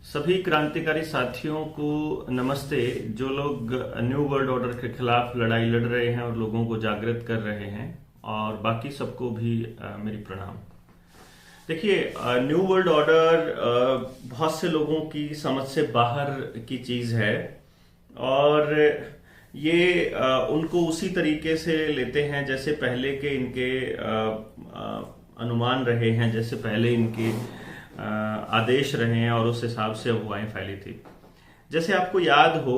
सभी क्रांतिकारी साथियों को नमस्ते। जो लोग न्यू वर्ल्ड ऑर्डर के खिलाफ लड़ाई लड़ रहे हैं और लोगों को जागृत कर रहे हैं, और बाकी सबको भी मेरी प्रणाम। देखिए, न्यू वर्ल्ड ऑर्डर बहुत से लोगों की समझ से बाहर की चीज है, और ये उनको उसी तरीके से लेते हैं जैसे पहले के इनके अनुमान रहे हैं, जैसे पहले इनके आदेश रहे हैं, और उस हिसाब से अफवाहें फैली थी। जैसे आपको याद हो,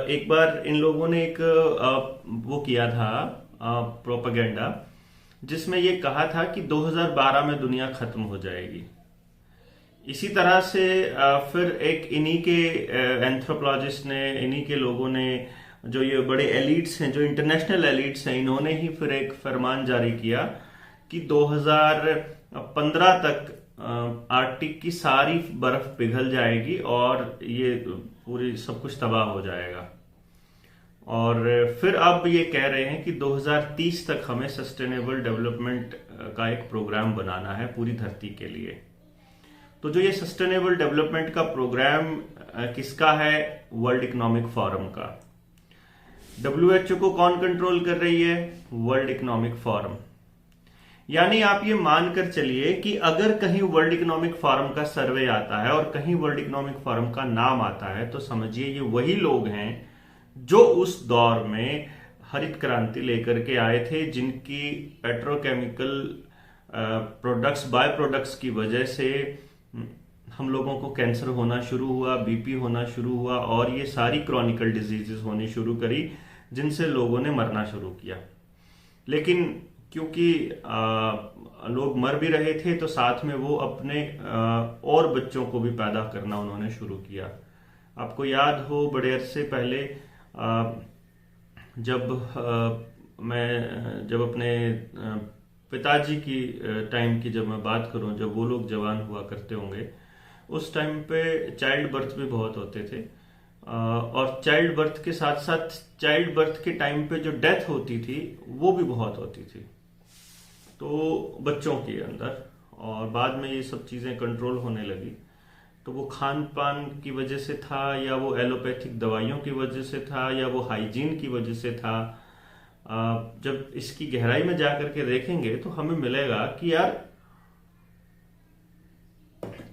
एक बार इन लोगों ने एक वो किया था प्रोपेगेंडा, जिसमें ये कहा था कि 2012 में दुनिया खत्म हो जाएगी। इसी तरह से फिर एक इन्हीं के एंथ्रोपोलॉजिस्ट ने, इन्हीं के लोगों ने, जो ये बड़े एलिट्स हैं, जो इंटरनेशनल एलिट्स हैं, इन्होंने ही फिर एक फरमान जारी किया कि 2015 तक आर्कटिक की सारी बर्फ पिघल जाएगी और ये पूरी सब कुछ तबाह हो जाएगा। और फिर अब ये कह रहे हैं कि 2030 तक हमें सस्टेनेबल डेवलपमेंट का एक प्रोग्राम बनाना है पूरी धरती के लिए। तो जो ये सस्टेनेबल डेवलपमेंट का प्रोग्राम किसका है? वर्ल्ड इकोनॉमिक फोरम का। WHO को कौन कंट्रोल कर रही है? World economic forum. यानी आप ये मानकर चलिए कि अगर कहीं वर्ल्ड इकोनॉमिक फोरम का सर्वे आता है और कहीं वर्ल्ड इकोनॉमिक फोरम का नाम आता है, तो समझिए ये वही लोग हैं जो उस दौर में हरित क्रांति लेकर के आए थे, जिनकी पेट्रोकेमिकल प्रोडक्ट्स, बाय प्रोडक्ट्स की वजह से हम लोगों को कैंसर होना शुरू हुआ, बीपी होना शुरू हुआ, और ये सारी क्रॉनिकल डिजीजेस होनी शुरू करी, जिनसे लोगों ने मरना शुरू किया। लेकिन क्योंकि लोग मर भी रहे थे, तो साथ में वो अपने और बच्चों को भी पैदा करना उन्होंने शुरू किया। आपको याद हो, बड़े अरसे पहले जब अपने पिताजी की टाइम की जब मैं बात करूं, जब वो लोग जवान हुआ करते होंगे, उस टाइम पे चाइल्ड बर्थ भी बहुत होते थे, और चाइल्ड बर्थ के साथ साथ चाइल्ड बर्थ के टाइम पे जो डेथ होती थी वो भी बहुत होती थी, तो बच्चों के अंदर। और बाद में ये सब चीजें कंट्रोल होने लगी। तो वो खान पान की वजह से था, या वो एलोपैथिक दवाइयों की वजह से था, या वो हाइजीन की वजह से था। जब इसकी गहराई में जाकर के देखेंगे तो हमें मिलेगा कि यार,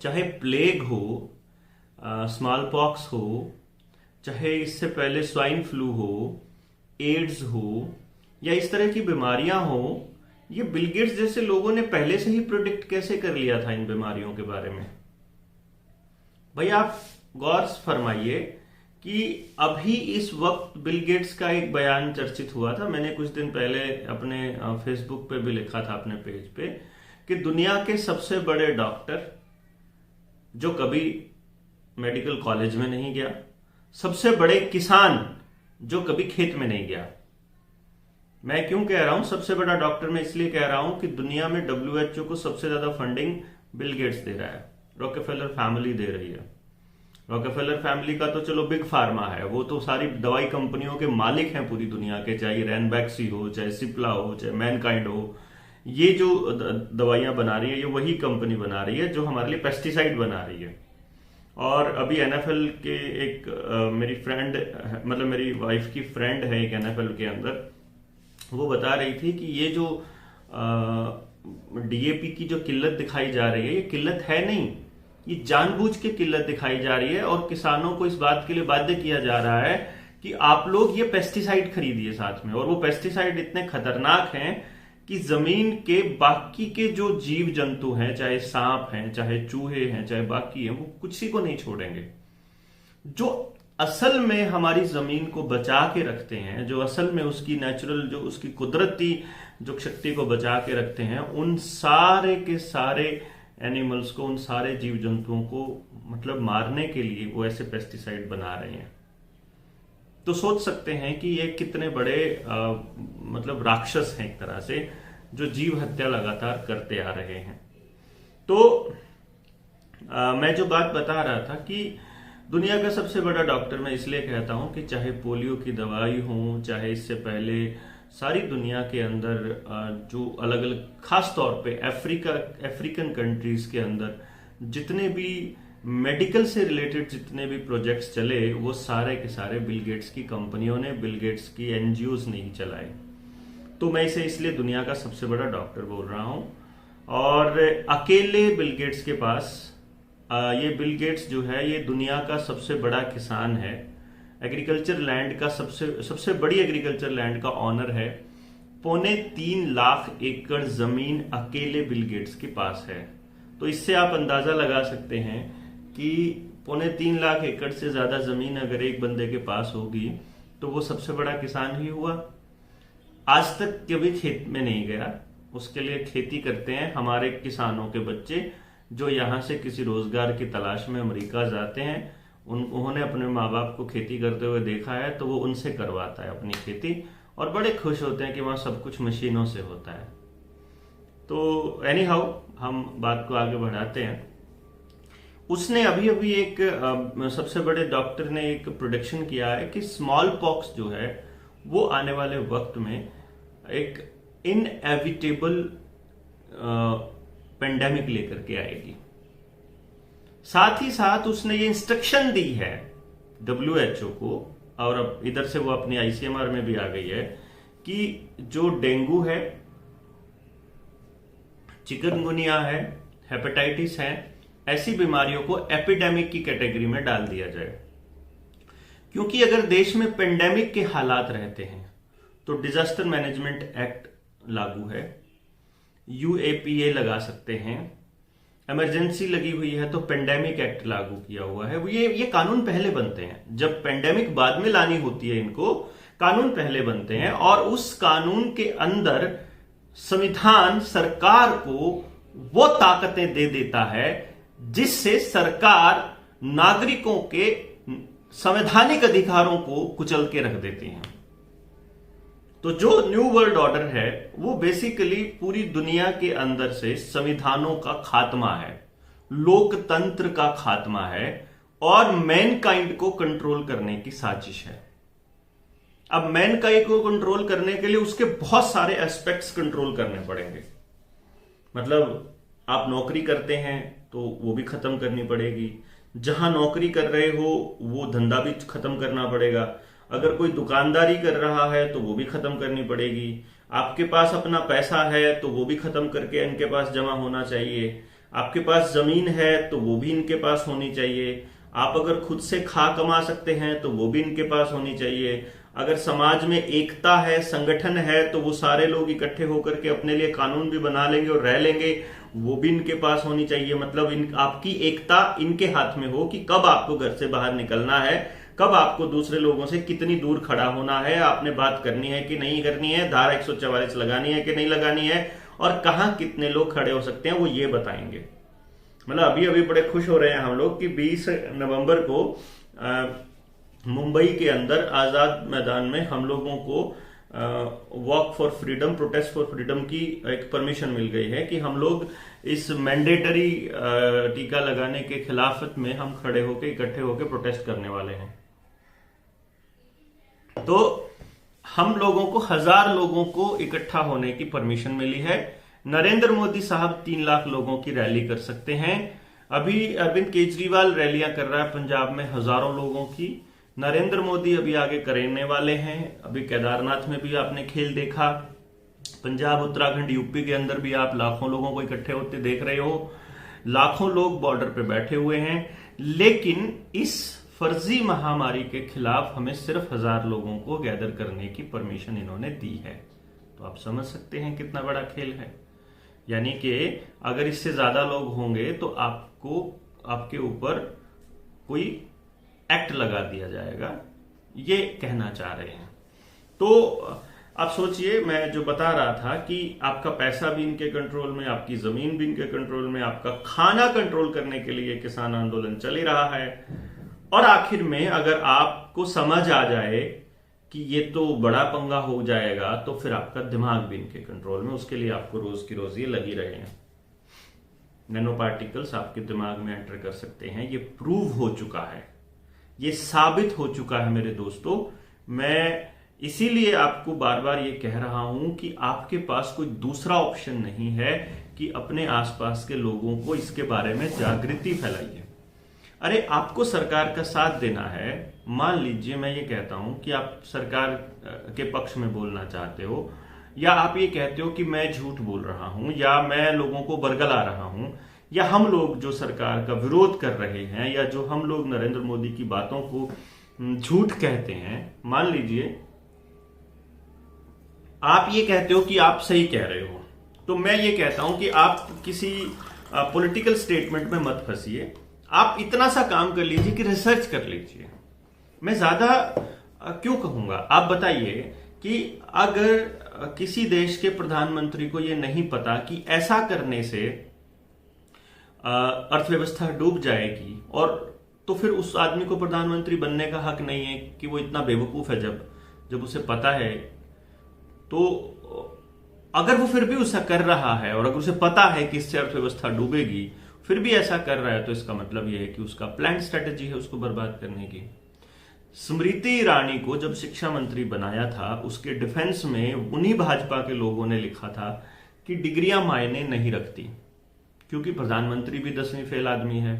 चाहे प्लेग हो, स्मॉल पॉक्स हो, चाहे इससे पहले स्वाइन फ्लू हो, एड्स हो, या इस तरह की बीमारियां हो, ये बिल गेट्स जैसे लोगों ने पहले से ही प्रेडिक्ट कैसे कर लिया था इन बीमारियों के बारे में। भाई आप गौर फरमाइए कि अभी इस वक्त बिल गेट्स का एक बयान चर्चित हुआ था। मैंने कुछ दिन पहले अपने फेसबुक पे भी लिखा था, अपने पेज पे, कि दुनिया के सबसे बड़े डॉक्टर जो कभी मेडिकल कॉलेज में नहीं गया, सबसे बड़े किसान जो कभी खेत में नहीं गया। मैं क्यों कह रहा हूं सबसे बड़ा डॉक्टर? मैं इसलिए कह रहा हूं कि दुनिया में WHO को सबसे ज्यादा फंडिंग बिल गेट्स दे रहा है, रॉकेफेलर फैमिली दे रही है। रॉकेफेलर फैमिली का तो चलो बिग फार्मा है, वो तो सारी दवाई कंपनियों के मालिक हैं पूरी दुनिया के, चाहे रैनबैक्सी हो, चाहे सिप्ला हो, चाहे मैनकाइंड हो। ये जो दवाइयां बना रही है, ये वही कंपनी बना रही है जो हमारे लिए पेस्टिसाइड बना रही है। और अभी NFL के एक मेरी फ्रेंड, मतलब मेरी वाइफ की फ्रेंड है एक NFL के अंदर, वो बता रही थी कि ये जो DAP की जो किल्लत दिखाई जा रही है, ये किल्लत है नहीं, ये जानबूझ के किल्लत दिखाई जा रही है, और किसानों को इस बात के लिए बाध्य किया जा रहा है कि आप लोग ये पेस्टिसाइड खरीदिए साथ में। और वो पेस्टिसाइड इतने खतरनाक हैं कि जमीन के बाकी के जो जीव जंतु हैं, चाहे सांप हैं, चाहे चूहे हैं, चाहे बाकी हैं, वो किसी को नहीं छोड़ेंगे। जो असल में हमारी जमीन को बचा के रखते हैं, जो असल में उसकी नेचुरल, जो उसकी कुदरती जो शक्ति को बचा के रखते हैं, उन सारे के सारे एनिमल्स को, उन सारे जीव जंतुओं को मतलब मारने के लिए वो ऐसे पेस्टिसाइड बना रहे हैं। तो सोच सकते हैं कि ये कितने बड़े मतलब राक्षस हैं एक तरह से, जो जीव हत्या लगातार करते आ रहे हैं। तो मैं जो बात बता रहा था कि दुनिया का सबसे बड़ा डॉक्टर मैं इसलिए कहता हूं कि चाहे पोलियो की दवाई हो, चाहे इससे पहले सारी दुनिया के अंदर जो अलग अलग, खास तौर पे अफ्रीकन कंट्रीज के अंदर जितने भी मेडिकल से रिलेटेड जितने भी प्रोजेक्ट्स चले वो सारे के सारे बिल गेट्स की कंपनियों ने, बिल गेट्स की एनजीओज ने ही चलाए। तो मैं इसे इसलिए दुनिया का सबसे बड़ा डॉक्टर बोल रहा हूं। और अकेले बिल गेट्स के पास ये बिल गेट्स जो है ये दुनिया का सबसे बड़ा किसान है, एग्रीकल्चर लैंड का सबसे बड़ी एग्रीकल्चर लैंड का ऑनर है। 3.25 लाख एकड़ जमीन अकेले बिल गेट्स के पास है। तो इससे आप अंदाजा लगा सकते हैं कि 3.25 लाख एकड़ से ज्यादा जमीन अगर एक बंदे के पास होगी तो वो सबसे बड़ा किसान ही हुआ। आज तक कभी खेत में नहीं गया, उसके लिए खेती करते हैं हमारे किसानों के बच्चे जो यहां से किसी रोजगार की तलाश में अमेरिका जाते हैं। उन्होंने अपने माँ बाप को खेती करते हुए देखा है तो वो उनसे करवाता है अपनी खेती, और बड़े खुश होते हैं कि वहां सब कुछ मशीनों से होता है। तो एनी हाउ हम बात को आगे बढ़ाते हैं। उसने अभी अभी एक सबसे बड़े डॉक्टर ने एक प्रोडिक्शन किया है कि स्मॉल पॉक्स जो है वो आने वाले वक्त में एक इनएविटेबल पेंडेमिक लेकर के आएगी। साथ ही साथ उसने ये इंस्ट्रक्शन दी है WHO को, और अब इधर से वो अपनी ICMR में भी आ गई है कि जो डेंगू है, चिकनगुनिया है, हेपेटाइटिस है, ऐसी बीमारियों को एपिडेमिक की कैटेगरी में डाल दिया जाए। क्योंकि अगर देश में पेंडेमिक के हालात रहते हैं तो डिजास्टर मैनेजमेंट एक्ट लागू है, UAPA लगा सकते हैं, इमरजेंसी लगी हुई है तो पेंडेमिक एक्ट लागू किया हुआ है। ये कानून पहले बनते हैं, जब पेंडेमिक बाद में लानी होती है इनको कानून पहले बनते हैं, और उस कानून के अंदर संविधान सरकार को वो ताकतें दे देता है जिससे सरकार नागरिकों के संवैधानिक अधिकारों को कुचल के रख देती है। तो जो न्यू वर्ल्ड ऑर्डर है वो बेसिकली पूरी दुनिया के अंदर से संविधानों का खात्मा है, लोकतंत्र का खात्मा है, और मैनकाइंड को कंट्रोल करने की साजिश है। अब मैनकाइंड को कंट्रोल करने के लिए उसके बहुत सारे एस्पेक्ट्स कंट्रोल करने पड़ेंगे। मतलब आप नौकरी करते हैं तो वो भी खत्म करनी पड़ेगी, जहां नौकरी कर रहे हो वो धंधा भी खत्म करना पड़ेगा, अगर कोई दुकानदारी कर रहा है तो वो भी खत्म करनी पड़ेगी, आपके पास अपना पैसा है तो वो भी खत्म करके इनके पास जमा होना चाहिए, आपके पास जमीन है तो वो भी इनके पास होनी चाहिए, आप अगर खुद से खा कमा सकते हैं तो वो भी इनके पास होनी चाहिए, अगर समाज में एकता है, संगठन है, तो वो सारे लोग इकट्ठे होकर के अपने लिए कानून भी बना लेंगे और रह लेंगे, वो भी इनके पास होनी चाहिए। मतलब आपकी एकता इनके हाथ में हो कि कब आपको घर से बाहर निकलना है, कब आपको दूसरे लोगों से कितनी दूर खड़ा होना है, आपने बात करनी है कि नहीं करनी है, धारा 144 लगानी है कि नहीं लगानी है, और कहां कितने लोग खड़े हो सकते हैं वो ये बताएंगे। मतलब अभी अभी बड़े खुश हो रहे हैं हम लोग कि 20 नवंबर को मुंबई के अंदर आजाद मैदान में हम लोगों को walk for freedom, protest for freedom की एक परमिशन मिल गई है कि हम लोग इस मैंडेटरी टीका लगाने के खिलाफत में हम खड़े होकर इकट्ठे होकर प्रोटेस्ट करने वाले हैं। तो हम लोगों को 1000 लोगों को इकट्ठा होने की परमिशन मिली है। नरेंद्र मोदी साहब 3 लाख लोगों की रैली कर सकते हैं। अभी अरविंद केजरीवाल रैलियां कर रहा है पंजाब में हजारों लोगों की, नरेंद्र मोदी अभी आगे करने वाले हैं। अभी केदारनाथ में भी आपने खेल देखा, पंजाब, उत्तराखंड, यूपी के अंदर भी आप लाखों लोगों को इकट्ठे होते देख रहे हो। लाखों लोग बॉर्डर पे बैठे हुए हैं, लेकिन इस फर्जी महामारी के खिलाफ हमें सिर्फ 1000 लोगों को गैदर करने की परमिशन इन्होंने दी है। तो आप समझ सकते हैं कितना बड़ा खेल है। यानी कि अगर इससे ज्यादा लोग होंगे तो आपको आपके ऊपर कोई एक्ट लगा दिया जाएगा, ये कहना चाह रहे हैं। तो आप सोचिए, मैं जो बता रहा था कि आपका पैसा भी इनके कंट्रोल में, आपकी जमीन भी इनके कंट्रोल में, आपका खाना कंट्रोल करने के लिए किसान आंदोलन चल ही रहा है। और आखिर में अगर आपको समझ आ जाए कि ये तो बड़ा पंगा हो जाएगा तो फिर आपका दिमाग भी इनके कंट्रोल में, उसके लिए आपको रोज की रोज ये लगी रहे हैं। नैनो पार्टिकल्स आपके दिमाग में एंटर कर सकते हैं, ये प्रूव हो चुका है, ये साबित हो चुका है मेरे दोस्तों। मैं इसीलिए आपको बार बार ये कह रहा हूं कि आपके पास कोई दूसरा ऑप्शन नहीं है कि अपने आसपास के लोगों को इसके बारे में जागृति फैलाइए। अरे आपको सरकार का साथ देना है, मान लीजिए मैं ये कहता हूं कि आप सरकार के पक्ष में बोलना चाहते हो, या आप ये कहते हो कि मैं झूठ बोल रहा हूं, या मैं लोगों को बरगला रहा हूं, या हम लोग जो सरकार का विरोध कर रहे हैं, या जो हम लोग नरेंद्र मोदी की बातों को झूठ कहते हैं, मान लीजिए आप ये कहते हो कि आप सही कह रहे हो, तो मैं ये कहता हूं कि आप किसी पॉलिटिकल स्टेटमेंट में मत फंसिए, आप इतना सा काम कर लीजिए कि रिसर्च कर लीजिए। मैं ज्यादा क्यों कहूंगा, आप बताइए कि अगर किसी देश के प्रधानमंत्री को यह नहीं पता कि ऐसा करने से अर्थव्यवस्था डूब जाएगी, और तो फिर उस आदमी को प्रधानमंत्री बनने का हक नहीं है कि वो इतना बेवकूफ है जब उसे पता है। तो अगर वो फिर भी ऐसा कर रहा है और अगर उसे पता है कि इससे अर्थव्यवस्था डूबेगी, फिर भी ऐसा कर रहा है, तो इसका मतलब यह है कि उसका प्लान स्ट्रेटेजी है उसको बर्बाद करने की। स्मृति ईरानी को जब शिक्षा मंत्री बनाया था, उसके डिफेंस में उन्हीं भाजपा के लोगों ने लिखा था कि डिग्रियां मायने नहीं रखती, क्योंकि प्रधानमंत्री भी 10वीं फेल आदमी है,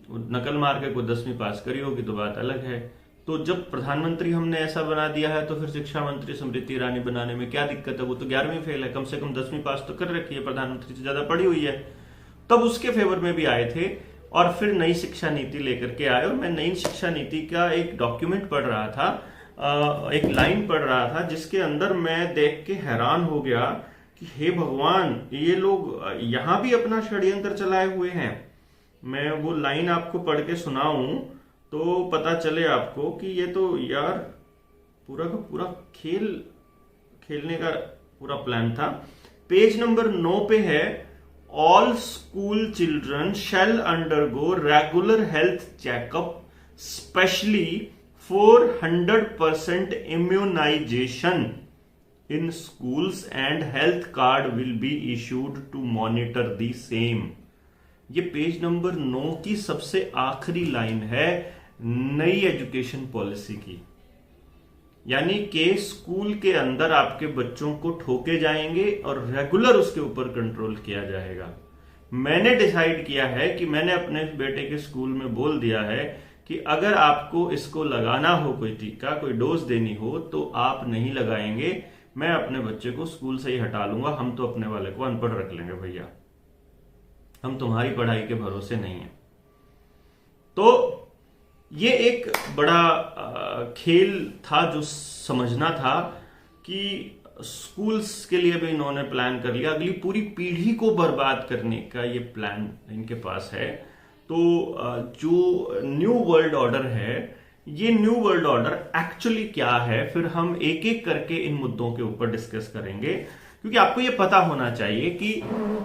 नकल मार के कोई 10वीं पास करी होगी तो बात अलग है। तो जब प्रधानमंत्री हमने ऐसा बना दिया है, तो फिर शिक्षा मंत्री स्मृति ईरानी बनाने में क्या दिक्कत है? वो तो 11वीं फेल है, कम से कम 10वीं पास तो कर रखी है, प्रधानमंत्री से ज्यादा पढ़ी हुई है। तब उसके फेवर में भी आए थे और फिर नई शिक्षा नीति लेकर के आए। और मैं नई शिक्षा नीति का एक डॉक्यूमेंट पढ़ रहा था, एक लाइन पढ़ रहा था, जिसके अंदर मैं देख के हैरान हो गया कि हे भगवान, ये लोग यहां भी अपना षड्यंत्र चलाए हुए हैं। मैं वो लाइन आपको पढ़ के सुनाऊं तो पता चले आपको कि ये तो यार पूरा का पूरा खेलने का पूरा प्लान था। पेज नंबर 9 पे है, all school children shall undergo regular health checkup specially for 100% immunisation in schools and health card will be issued to monitor the same. ये पेज नंबर 9 की सबसे आखिरी लाइन है नई एजुकेशन पॉलिसी की, यानी कि स्कूल के अंदर आपके बच्चों को ठोके जाएंगे और रेगुलर उसके ऊपर कंट्रोल किया जाएगा। मैंने डिसाइड किया है कि मैंने अपने बेटे के स्कूल में बोल दिया है कि अगर आपको इसको लगाना हो, कोई टीका, कोई डोज देनी हो, तो आप नहीं लगाएंगे, मैं अपने बच्चे को स्कूल से ही हटा लूंगा, हम तो अपने वाले को अनपढ़ रख लेंगे भैया, हम तुम्हारी पढ़ाई के भरोसे नहीं है। तो ये एक बड़ा खेल था जो समझना था कि स्कूल्स के लिए भी इन्होंने प्लान कर लिया, अगली पूरी पीढ़ी को बर्बाद करने का ये प्लान इनके पास है। तो जो न्यू वर्ल्ड ऑर्डर है, ये न्यू वर्ल्ड ऑर्डर एक्चुअली क्या है, फिर हम एक एक करके इन मुद्दों के ऊपर डिस्कस करेंगे, क्योंकि आपको ये पता होना चाहिए कि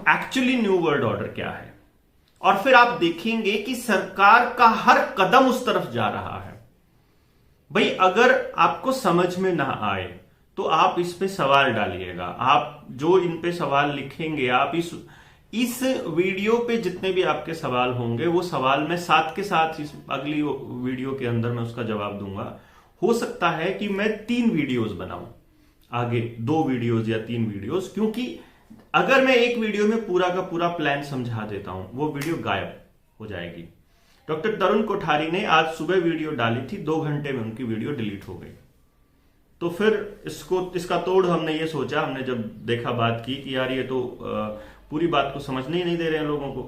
एक्चुअली न्यू वर्ल्ड ऑर्डर क्या है। और फिर आप देखेंगे कि सरकार का हर कदम उस तरफ जा रहा है। भाई अगर आपको समझ में ना आए तो आप इस पे सवाल डालिएगा, आप जो इन पे सवाल लिखेंगे, आप इस वीडियो पे जितने भी आपके सवाल होंगे, वो सवाल मैं साथ के साथ इस अगली वीडियो के अंदर मैं उसका जवाब दूंगा। हो सकता है कि मैं 3 वीडियोस बनाऊं, आगे 2 वीडियोस या 3 वीडियोस, क्योंकि अगर मैं एक वीडियो में पूरा का पूरा प्लान समझा देता हूं, वो वीडियो गायब हो जाएगी। डॉक्टर तरुण कोठारी ने आज सुबह वीडियो डाली थी, 2 घंटे में उनकी वीडियो डिलीट हो गई। तो फिर इसका तोड़ हमने ये सोचा, हमने जब देखा, बात की कि यार ये तो पूरी बात को समझने ही नहीं दे रहे हैं लोगों को।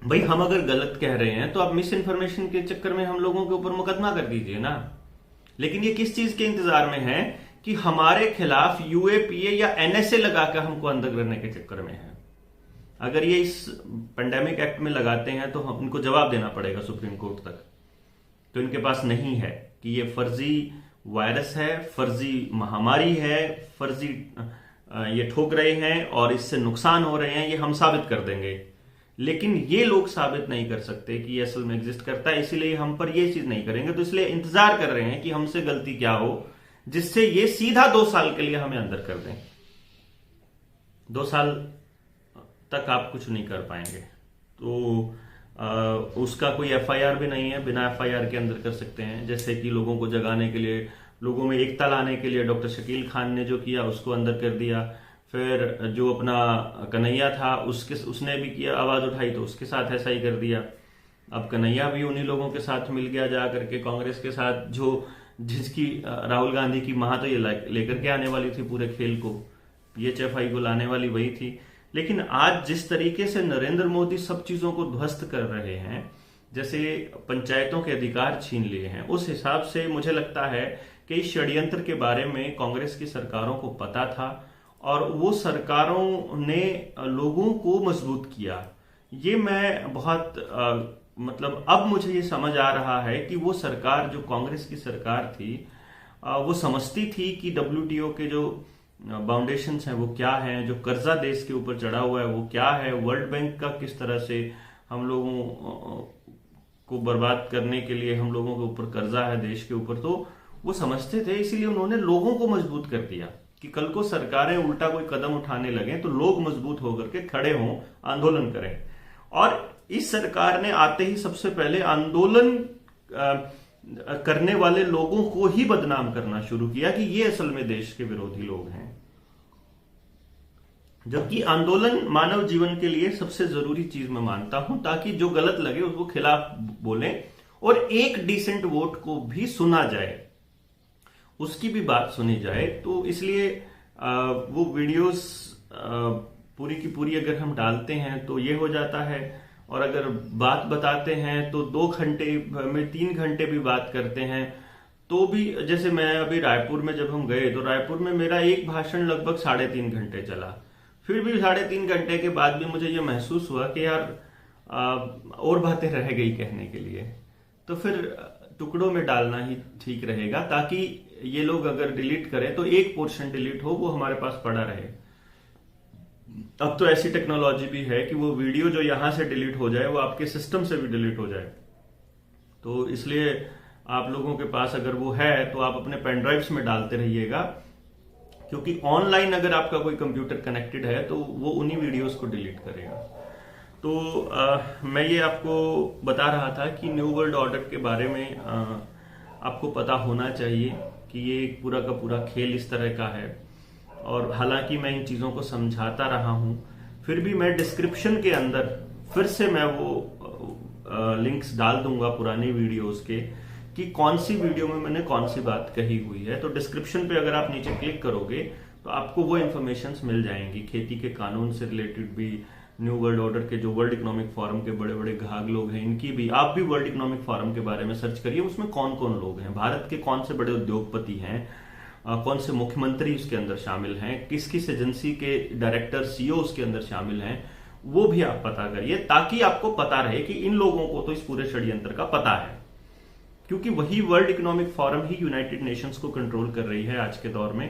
भाई हम अगर गलत कह रहे हैं तो आप मिस इन्फॉर्मेशन के चक्कर में हम लोगों के ऊपर मुकदमा कर दीजिए ना। लेकिन ये किस चीज के इंतजार में है कि हमारे खिलाफ यूएपीए या एनएसए लगाकर हमको अंदर करने के चक्कर में है। अगर ये इस पेंडेमिक एक्ट में लगाते हैं तो हम इनको जवाब देना पड़ेगा सुप्रीम कोर्ट तक। तो इनके पास नहीं है कि ये फर्जी वायरस है, फर्जी महामारी है, फर्जी ये ठोक रहे हैं और इससे नुकसान हो रहे हैं, ये हम साबित कर देंगे। लेकिन ये लोग साबित नहीं कर सकते कि ये असल में एग्जिस्ट करता है, इसीलिए हम पर ये चीज नहीं करेंगे। तो इसलिए इंतजार कर रहे हैं कि हमसे गलती क्या हो जिससे ये सीधा 2 साल के लिए हमें अंदर कर दें। 2 साल तक आप कुछ नहीं कर पाएंगे। तो उसका कोई एफआईआर भी नहीं है, बिना एफआईआर के अंदर कर सकते हैं। जैसे कि लोगों को जगाने के लिए, लोगों में एकता लाने के लिए डॉक्टर शकील खान ने जो किया उसको अंदर कर दिया। फिर जो अपना कन्हैया था उसने भी किया, आवाज उठाई तो उसके साथ ऐसा ही कर दिया। अब कन्हैया भी उन्हीं लोगों के साथ मिल गया जा करके कांग्रेस के साथ, जो जिसकी राहुल गांधी की मां तो ये लेकर के आने वाली थी पूरे खेल को, PHFI को लाने वाली वही थी। लेकिन आज जिस तरीके से नरेंद्र मोदी सब चीजों को ध्वस्त कर रहे हैं, जैसे पंचायतों के अधिकार छीन लिए हैं, उस हिसाब से मुझे लगता है कि इस षड्यंत्र के बारे में कांग्रेस की सरकारों को पता था और वो सरकारों ने लोगों को मजबूत किया। ये मैं बहुत मतलब अब मुझे ये समझ आ रहा है कि वो सरकार जो कांग्रेस की सरकार थी वो समझती थी कि WTO के जो बाउंडेशंस हैं वो क्या हैं, जो कर्जा देश के ऊपर चढ़ा हुआ है वो क्या है, वर्ल्ड बैंक का किस तरह से हम लोगों को बर्बाद करने के लिए हम लोगों के ऊपर कर्जा है देश के ऊपर, तो वो समझते थे। इसीलिए उन्होंने लोगों को मजबूत कर दिया कि कल को सरकारें उल्टा कोई कदम उठाने लगे तो लोग मजबूत होकर के खड़े हों, आंदोलन करें। और इस सरकार ने आते ही सबसे पहले आंदोलन करने वाले लोगों को ही बदनाम करना शुरू किया कि ये असल में देश के विरोधी लोग हैं, जबकि आंदोलन मानव जीवन के लिए सबसे जरूरी चीज मैं मानता हूं, ताकि जो गलत लगे उसको खिलाफ बोलें और एक डिसेंट वोट को भी सुना जाए, उसकी भी बात सुनी जाए। तो इसलिए वो वीडियोस पूरी की पूरी अगर हम डालते हैं तो ये हो जाता है, और अगर बात बताते हैं तो 2 घंटे में 3 घंटे भी बात करते हैं तो भी। जैसे मैं अभी रायपुर में जब हम गए तो रायपुर में मेरा एक भाषण लगभग 3.5 घंटे चला, फिर भी 3.5 घंटे के बाद भी मुझे ये महसूस हुआ कि यार और बातें रह गई कहने के लिए, तो फिर टुकड़ों में डालना ही ठीक रहेगा, ताकि ये लोग अगर डिलीट करें तो एक पोर्शन डिलीट हो, वो हमारे पास पड़ा रहे। अब तो ऐसी टेक्नोलॉजी भी है कि वो वीडियो जो यहां से डिलीट हो जाए वो आपके सिस्टम से भी डिलीट हो जाए। तो इसलिए आप लोगों के पास अगर वो है तो आप अपने पेन ड्राइव्स में डालते रहिएगा, क्योंकि ऑनलाइन अगर आपका कोई कंप्यूटर कनेक्टेड है तो वो उन्हीं वीडियोस को डिलीट करेगा। तो मैं ये आपको बता रहा था कि न्यू वर्ल्ड ऑर्डर के बारे में आपको पता होना चाहिए कि ये पूरा का पूरा खेल इस तरह का है। और हालांकि मैं इन चीज़ों को समझाता रहा हूं, फिर भी मैं डिस्क्रिप्शन के अंदर फिर से मैं वो लिंक्स डाल दूंगा पुरानी वीडियोस के, कि कौन सी वीडियो में मैंने कौन सी बात कही हुई है। तो डिस्क्रिप्शन पे अगर आप नीचे क्लिक करोगे तो आपको वो इन्फॉर्मेशन मिल जाएंगी, खेती के कानून से रिलेटेड भी, न्यू वर्ल्ड ऑर्डर के जो वर्ल्ड इकोनॉमिक फोरम के बड़े बड़े घाघ लोग हैं इनकी भी। आप भी वर्ल्ड इकोनॉमिक फोरम के बारे में सर्च करिए, उसमें कौन कौन लोग हैं, भारत के कौन से बड़े उद्योगपति हैं, कौन से मुख्यमंत्री उसके अंदर शामिल हैं, किस किस एजेंसी के डायरेक्टर CEO उसके अंदर शामिल हैं, वो भी आप पता करिए, ताकि आपको पता रहे कि इन लोगों को तो इस पूरे षड्यंत्र का पता है। क्योंकि वही वर्ल्ड इकोनॉमिक फोरम ही यूनाइटेड नेशंस को कंट्रोल कर रही है आज के दौर में।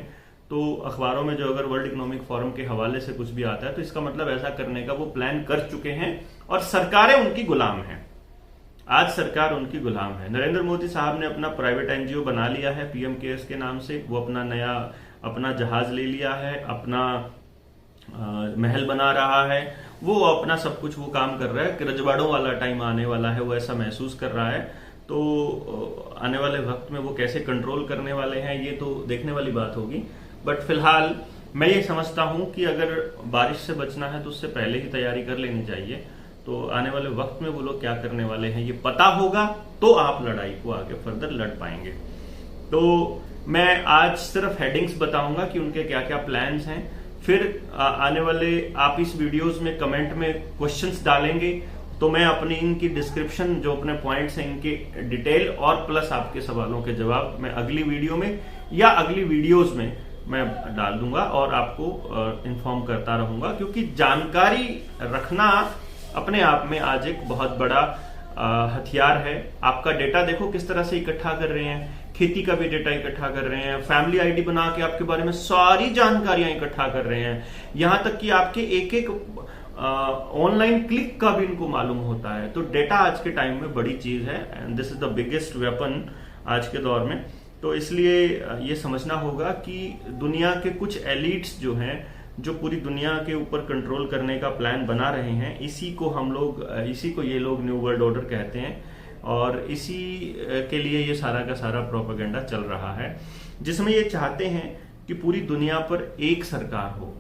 तो अखबारों में जो अगर वर्ल्ड इकोनॉमिक फोरम के हवाले से कुछ भी आता है तो इसका मतलब ऐसा करने का वो प्लान कर चुके हैं, और सरकारें उनकी गुलाम हैं। आज सरकार उनकी गुलाम है। नरेंद्र मोदी साहब ने अपना प्राइवेट NGO बना लिया है PM केयर्स के नाम से, वो अपना नया अपना जहाज ले लिया है, अपना महल बना रहा है, वो अपना सब कुछ वो काम कर रहा है कि रजवाड़ों वाला टाइम आने वाला है, वो ऐसा महसूस कर रहा है। तो आने वाले वक्त में वो कैसे कंट्रोल करने वाले हैं ये तो देखने वाली बात होगी। बट फिलहाल मैं ये समझता हूं कि अगर बारिश से बचना है तो उससे पहले ही तैयारी कर लेनी चाहिए। तो आने वाले वक्त में वो लोग क्या करने वाले हैं ये पता होगा तो आप लड़ाई को आगे फर्दर लड़ पाएंगे। तो मैं आज सिर्फ हेडिंग्स बताऊंगा कि उनके क्या क्या प्लान्स हैं। फिर आने वाले आप इस वीडियोस में कमेंट में क्वेश्चंस डालेंगे तो मैं अपनी इनकी डिस्क्रिप्शन जो अपने पॉइंट्स हैं इनके डिटेल और प्लस आपके सवालों के जवाब मैं अगली वीडियो में या अगली वीडियोस में मैं डाल दूंगा और आपको इन्फॉर्म करता रहूंगा। क्योंकि जानकारी रखना अपने आप में आज एक बहुत बड़ा हथियार है। आपका डेटा देखो किस तरह से इकट्ठा कर रहे हैं, खेती का भी डेटा इकट्ठा कर रहे हैं, फैमिली आईडी बना के आपके बारे में सारी जानकारियां इकट्ठा कर रहे हैं, यहां तक कि आपके एक एक ऑनलाइन क्लिक का भी इनको मालूम होता है। तो डेटा आज के टाइम में बड़ी चीज है and this is the biggest weapon आज के दौर में। तो इसलिए ये समझना होगा कि दुनिया के कुछ एलिट्स जो हैं जो पूरी दुनिया के ऊपर कंट्रोल करने का प्लान बना रहे हैं, इसी को ये लोग न्यू वर्ल्ड ऑर्डर कहते हैं और इसी के लिए ये सारा का सारा प्रोपेगेंडा चल रहा है, जिसमें ये चाहते हैं कि पूरी दुनिया पर एक सरकार हो,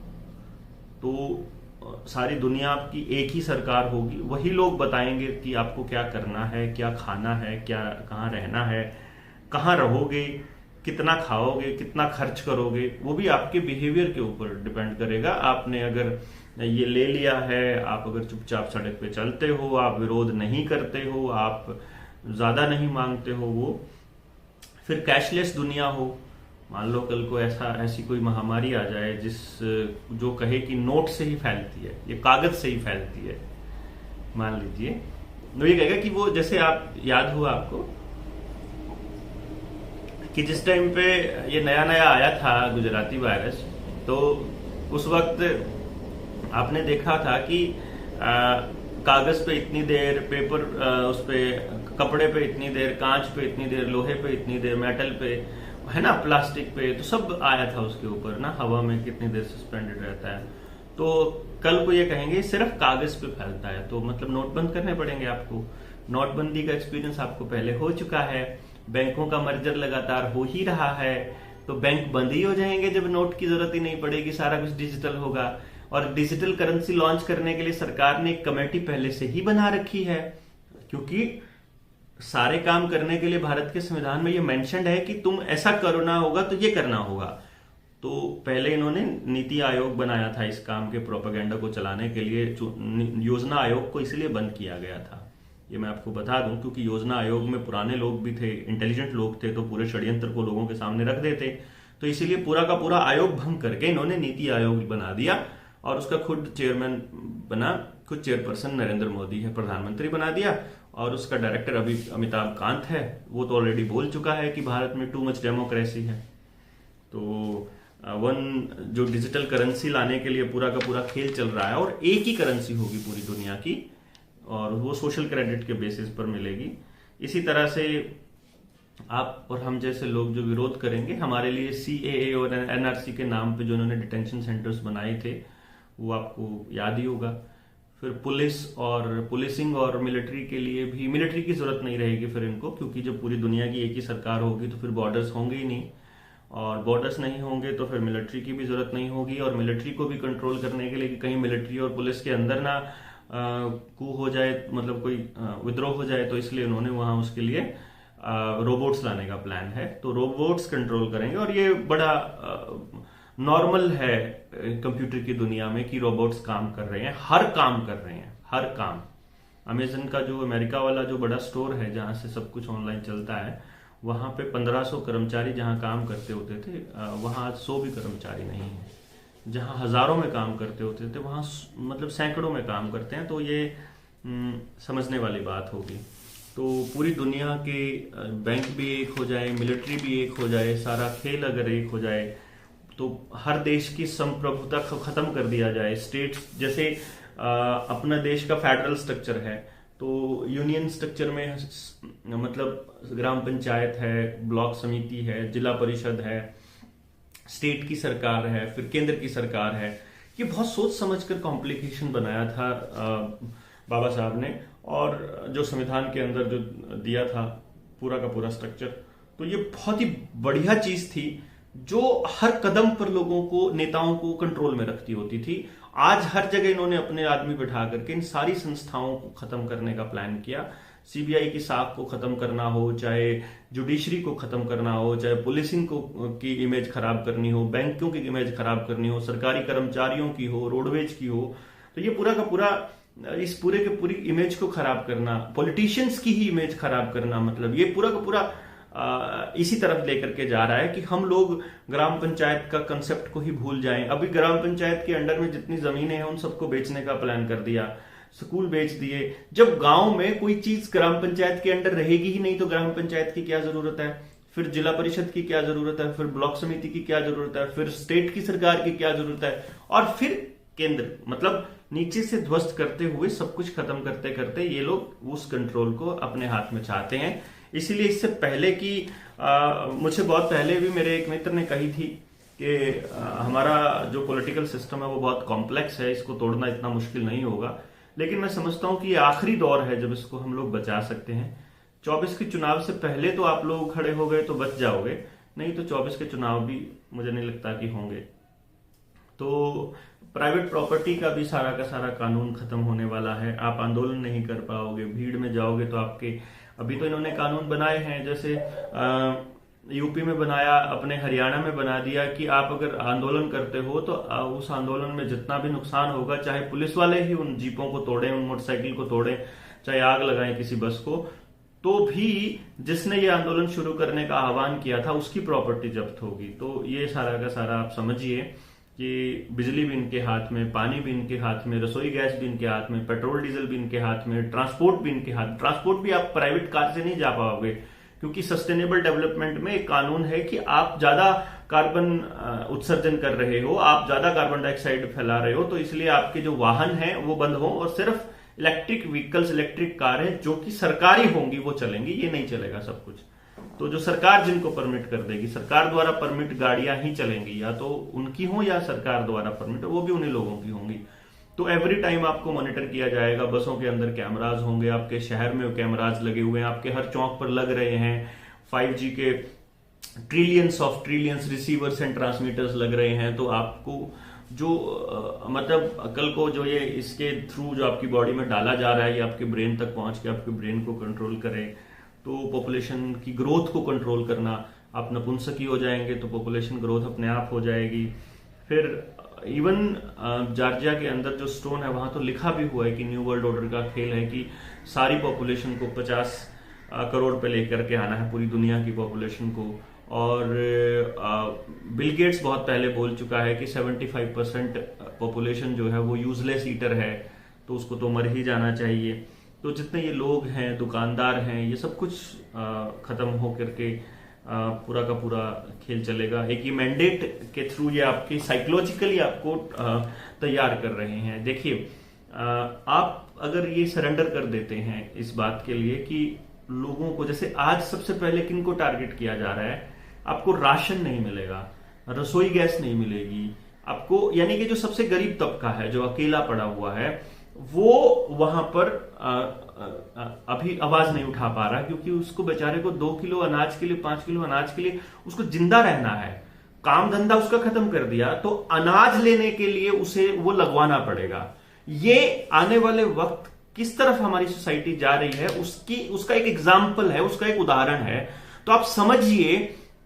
तो सारी दुनिया की एक ही सरकार होगी, वही लोग बताएंगे कि आपको क्या करना है, क्या खाना है, क्या कहाँ रहना है, कहाँ रहोगे, कितना खाओगे, कितना खर्च करोगे, वो भी आपके बिहेवियर के ऊपर डिपेंड करेगा। आपने अगर ये ले लिया है, आप अगर चुपचाप सड़क पे चलते हो, आप विरोध नहीं करते हो, आप ज्यादा नहीं मांगते हो, वो फिर कैशलेस दुनिया हो। मान लो कल को ऐसी कोई महामारी आ जाए जो कहे कि नोट से ही फैलती है, ये कागज से ही फैलती है, मान लीजिए, तो ये कहेगा कि वो, जैसे आप याद हुआ आपको कि जिस टाइम पे ये नया नया आया था गुजराती वायरस, तो उस वक्त आपने देखा था कि कागज पे इतनी देर, पेपर उस पे, कपड़े पे इतनी देर, कांच पे इतनी देर, लोहे पे इतनी देर, मेटल पे, है ना, प्लास्टिक पे, तो सब आया था उसके ऊपर ना, हवा में कितनी देर सस्पेंडेड रहता है। तो कल को ये कहेंगे सिर्फ कागज पे फैलता है, तो मतलब नोट बंद करने पड़ेंगे आपको। नोटबंदी का एक्सपीरियंस आपको पहले हो चुका है, बैंकों का मर्जर लगातार हो ही रहा है, तो बैंक बंद ही हो जाएंगे जब नोट की जरूरत ही नहीं पड़ेगी, सारा कुछ डिजिटल होगा। और डिजिटल करेंसी लॉन्च करने के लिए सरकार ने एक कमेटी पहले से ही बना रखी है, क्योंकि सारे काम करने के लिए भारत के संविधान में ये मेंशन्ड है कि तुम ऐसा करना होगा तो ये करना होगा। तो पहले इन्होंने नीति आयोग बनाया था इस काम के प्रोपेगेंडा को चलाने के लिए, योजना आयोग को इसलिए बंद किया गया था। ये मैं आपको बता दूं, क्योंकि योजना आयोग में पुराने लोग भी थे, इंटेलिजेंट लोग थे, तो पूरे षड्यंत्र को लोगों के सामने रख देते, तो इसीलिए पूरा का पूरा आयोग भंग करके इन्होंने नीति आयोग बना दिया, और उसका खुद चेयरमैन बना, खुद चेयरपर्सन नरेंद्र मोदी है, प्रधानमंत्री बना दिया, और उसका डायरेक्टर अभी अमिताभ कांत है। वो तो ऑलरेडी बोल चुका है कि भारत में टू मच डेमोक्रेसी है। तो जो डिजिटल करेंसी लाने के लिए पूरा का पूरा खेल चल रहा है, और एक ही करेंसी होगी पूरी दुनिया की, और वो सोशल क्रेडिट के बेसिस पर मिलेगी। इसी तरह से आप और हम जैसे लोग जो विरोध करेंगे, हमारे लिए CAA और NRC के नाम पे जो उन्होंने डिटेंशन सेंटर्स बनाए थे, वो आपको याद ही होगा। फिर पुलिसिंग और मिलिट्री के लिए भी, मिलिट्री की जरूरत नहीं रहेगी फिर इनको, क्योंकि जब पूरी दुनिया की एक ही सरकार होगी तो फिर बॉर्डर्स होंगे ही नहीं, और बॉर्डर्स नहीं होंगे तो फिर मिलिट्री की भी जरूरत नहीं होगी। और मिलिट्री को भी कंट्रोल करने के लिए कि कहीं मिलिट्री और पुलिस के अंदर ना कू हो जाए, मतलब कोई विद्रोह हो जाए, तो इसलिए उन्होंने वहां उसके लिए रोबोट्स लाने का प्लान है। तो रोबोट्स कंट्रोल करेंगे, और ये बड़ा नॉर्मल है कंप्यूटर की दुनिया में कि रोबोट्स काम कर रहे हैं, हर काम कर रहे हैं, हर काम। अमेजन का जो अमेरिका वाला जो बड़ा स्टोर है जहां से सब कुछ ऑनलाइन चलता है, वहां पे 1500 कर्मचारी जहां काम करते होते थे, वहां आज 100 भी कर्मचारी नहीं है। जहां हजारों में काम करते होते थे, वहां मतलब सैकड़ों में काम करते हैं। तो ये समझने वाली बात होगी। तो पूरी दुनिया के बैंक भी एक हो जाए, मिलिट्री भी एक हो जाए, सारा खेल अगर एक हो जाए, तो हर देश की संप्रभुता खत्म कर दिया जाए। स्टेट्स, जैसे अपना देश का फेडरल स्ट्रक्चर है, तो यूनियन स्ट्रक्चर में मतलब ग्राम पंचायत है, ब्लॉक समिति है, जिला परिषद है, स्टेट की सरकार है, फिर केंद्र की सरकार है। ये बहुत सोच समझकर कॉम्प्लिकेशन बनाया था बाबा साहब ने, और जो संविधान के अंदर जो दिया था पूरा का पूरा स्ट्रक्चर, तो ये बहुत ही बढ़िया चीज थी जो हर कदम पर लोगों को, नेताओं को कंट्रोल में रखती होती थी। आज हर जगह इन्होंने अपने आदमी बिठा करके इन सारी संस्थाओं को खत्म करने का प्लान किया। CBI की साख को खत्म करना हो, चाहे जुडिशरी को खत्म करना हो, चाहे पुलिसिंग को की इमेज खराब करनी हो, बैंकों की इमेज खराब करनी हो, सरकारी कर्मचारियों की हो, रोडवेज की हो, तो ये पूरा का पूरा, इस पूरे के पूरी इमेज को खराब करना, पॉलिटिशियंस की ही इमेज खराब करना, मतलब ये पूरा का पूरा इसी तरफ लेकर के जा रहा है कि हम लोग ग्राम पंचायत का कंसेप्ट को ही भूल जाएं। अभी ग्राम पंचायत के अंडर में जितनी जमीनें हैं उन सबको बेचने का प्लान कर दिया, स्कूल बेच दिए। जब गांव में कोई चीज ग्राम पंचायत के अंडर रहेगी ही नहीं, तो ग्राम पंचायत की क्या जरूरत है, फिर जिला परिषद की क्या जरूरत है, फिर ब्लॉक समिति की क्या जरूरत है, फिर स्टेट की सरकार की क्या जरूरत है, और फिर केंद्र। मतलब नीचे से ध्वस्त करते हुए सब कुछ खत्म करते करते ये लोग उस कंट्रोल को अपने हाथ में चाहते हैं। इसीलिए इससे पहले कि मुझे बहुत पहले भी मेरे एक मित्र ने कही थी कि हमारा जो पॉलिटिकल सिस्टम है वो बहुत कॉम्प्लेक्स है, इसको तोड़ना इतना मुश्किल नहीं होगा। लेकिन मैं समझता हूं कि ये आखिरी दौर है जब इसको हम लोग बचा सकते हैं। 24 के चुनाव से पहले तो आप लोग खड़े हो गए तो बच जाओगे, नहीं तो 24 के चुनाव भी मुझे नहीं लगता कि होंगे। तो प्राइवेट प्रॉपर्टी का भी सारा का सारा कानून खत्म होने वाला है। आप आंदोलन नहीं कर पाओगे, भीड़ में जाओगे तो आपके, अभी तो इन्होंने कानून बनाए हैं, जैसे यूपी में बनाया, अपने हरियाणा में बना दिया कि आप अगर आंदोलन करते हो तो उस आंदोलन में जितना भी नुकसान होगा, चाहे पुलिस वाले ही उन जीपों को तोड़ें, उन मोटरसाइकिल को तोड़ें, चाहे आग लगाएं किसी बस को, तो भी जिसने ये आंदोलन शुरू करने का आह्वान किया था उसकी प्रॉपर्टी जब्त होगी। तो ये सारा का सारा आप समझिए कि बिजली भी इनके हाथ में, पानी भी इनके हाथ में, रसोई गैस भी इनके हाथ में, पेट्रोल डीजल भी इनके हाथ में, ट्रांसपोर्ट भी इनके हाथ। ट्रांसपोर्ट भी आप प्राइवेट कार से नहीं जा पाओगे, क्योंकि सस्टेनेबल डेवलपमेंट में एक कानून है कि आप ज्यादा कार्बन उत्सर्जन कर रहे हो, आप ज्यादा कार्बन डाइऑक्साइड फैला रहे हो, तो इसलिए आपके जो वाहन हैं वो बंद हो और सिर्फ इलेक्ट्रिक व्हीकल्स, इलेक्ट्रिक कार है जो कि सरकारी होंगी वो चलेंगी, ये नहीं चलेगा सब कुछ। तो जो सरकार जिनको परमिट कर देगी, सरकार द्वारा परमिट गाड़ियां ही चलेंगी, या तो उनकी हो या सरकार द्वारा परमिट, वो भी उन्हीं लोगों की होंगी। तो एवरी टाइम आपको मॉनिटर किया जाएगा, बसों के अंदर कैमराज होंगे, आपके शहर में कैमराज लगे हुए हैं, आपके हर चौक पर लग रहे हैं, 5G के ट्रिलियंस रिसीवर्स एंड ट्रांसमीटर्स लग रहे हैं। तो आपको जो मतलब कल को जो ये इसके थ्रू जो आपकी बॉडी में डाला जा रहा है, ये आपके ब्रेन तक पहुंच के आपके ब्रेन को कंट्रोल करे, तो पॉपुलेशन की ग्रोथ को कंट्रोल करना, आप नपुंसकी हो जाएंगे तो पॉपुलेशन ग्रोथ अपने आप हो जाएगी। फिर इवन जॉर्जिया के अंदर जो स्टोन है वहां तो लिखा भी हुआ है कि न्यू वर्ल्ड ऑर्डर का खेल है कि सारी पॉपुलेशन को 50 करोड़ पे लेकर के आना है, पूरी दुनिया की पॉपुलेशन को। और बिल गेट्स बहुत पहले बोल चुका है कि 75% पॉपुलेशन जो है वो यूजलेस ईटर है, तो उसको तो मर ही जाना चाहिए। तो जितने ये लोग हैं, दुकानदार हैं, ये सब कुछ खत्म हो करके पूरा का पूरा खेल चलेगा। एक ये मैंडेट के थ्रू ये आपके साइकोलॉजिकली आपको तैयार कर रहे हैं। देखिए, आप अगर ये सरेंडर कर देते हैं इस बात के लिए कि लोगों को, जैसे आज सबसे पहले किन को टारगेट किया जा रहा है, आपको राशन नहीं मिलेगा, रसोई गैस नहीं मिलेगी आपको, यानी कि जो सबसे गरीब तबका है, जो अकेला पड़ा हुआ है, वो वहां पर अभी आवाज नहीं उठा पा रहा, क्योंकि उसको बेचारे को 2 किलो अनाज के लिए, 5 किलो अनाज के लिए उसको जिंदा रहना है। काम धंधा उसका खत्म कर दिया, तो अनाज लेने के लिए उसे वो लगवाना पड़ेगा। ये आने वाले वक्त किस तरफ हमारी सोसाइटी जा रही है उसका एक एग्जाम्पल है, उसका एक उदाहरण है। तो आप समझिए